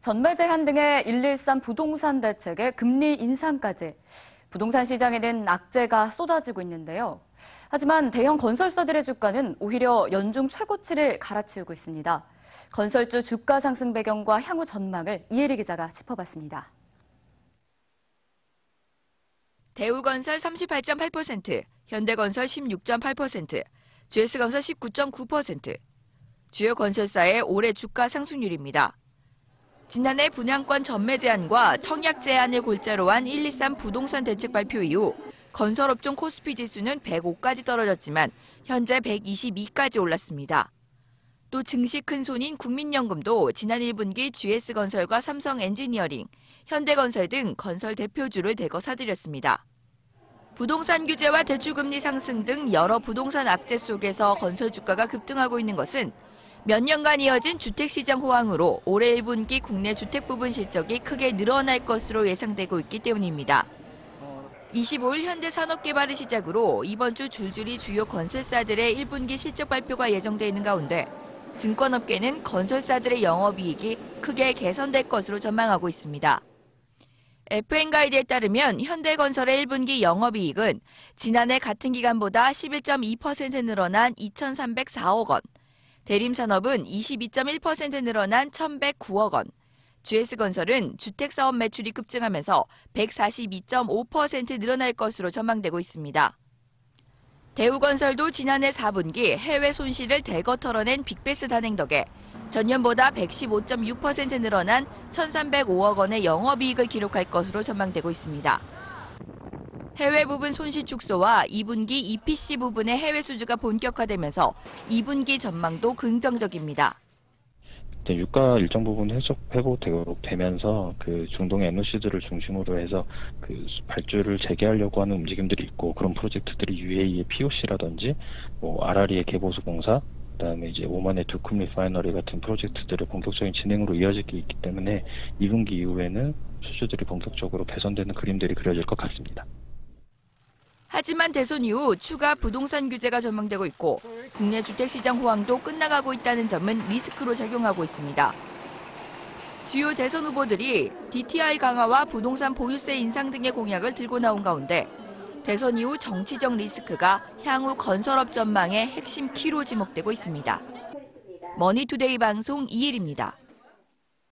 전매 제한 등의 113 부동산 대책에 금리 인상까지 부동산 시장에는 악재가 쏟아지고 있는데요. 하지만 대형 건설사들의 주가는 오히려 연중 최고치를 갈아치우고 있습니다. 건설주 주가 상승 배경과 향후 전망을 이혜리 기자가 짚어봤습니다. 대우건설 38.8%, 현대건설 16.8%, GS건설 19.9%. 주요 건설사의 올해 주가 상승률입니다. 지난해 분양권 전매 제한과 청약 제한을 골자로 한 123 부동산 대책 발표 이후 건설업종 코스피 지수는 105까지 떨어졌지만 현재 122까지 올랐습니다. 또 증시 큰손인 국민연금도 지난 1분기 GS건설과 삼성엔지니어링, 현대건설 등 건설 대표주를 대거 사들였습니다. 부동산 규제와 대출금리 상승 등 여러 부동산 악재 속에서 건설 주가가 급등하고 있는 것은 몇 년간 이어진 주택시장 호황으로 올해 1분기 국내 주택 부분 실적이 크게 늘어날 것으로 예상되고 있기 때문입니다. 25일 현대산업개발을 시작으로 이번 주 줄줄이 주요 건설사들의 1분기 실적 발표가 예정돼 있는 가운데 증권업계는 건설사들의 영업이익이 크게 개선될 것으로 전망하고 있습니다. FN가이드에 따르면 현대건설의 1분기 영업이익은 지난해 같은 기간보다 11.2% 늘어난 2,304억 원, 대림산업은 22.1% 늘어난 1,109억 원, GS건설은 주택사업 매출이 급증하면서 142.5% 늘어날 것으로 전망되고 있습니다. 대우건설도 지난해 4분기 해외 손실을 대거 털어낸 빅베스 단행 덕에 전년보다 115.6% 늘어난 1,305억 원의 영업이익을 기록할 것으로 전망되고 있습니다. 해외 부분 손실 축소와 2분기 EPC 부분의 해외 수주가 본격화되면서 2분기 전망도 긍정적입니다. 유가 일정 부분 회복되면서 그 중동의 NOC들을 중심으로 해서 그 발주를 재개하려고 하는 움직임들이 있고, 그런 프로젝트들이 UAE의 POC라든지 RRE의 개보수 공사, 그다음에 이제 오만의 두쿰 리파이너리 같은 프로젝트들의 본격적인 진행으로 이어지기 있기 때문에 2분기 이후에는 수주들이 본격적으로 개선되는 그림들이 그려질 것 같습니다. 하지만 대선 이후 추가 부동산 규제가 전망되고 있고 국내 주택시장 호황도 끝나가고 있다는 점은 리스크로 작용하고 있습니다. 주요 대선 후보들이 DTI 강화와 부동산 보유세 인상 등의 공약을 들고 나온 가운데 대선 이후 정치적 리스크가 향후 건설업 전망의 핵심 키로 지목되고 있습니다. 머니투데이 방송 이혜리입니다.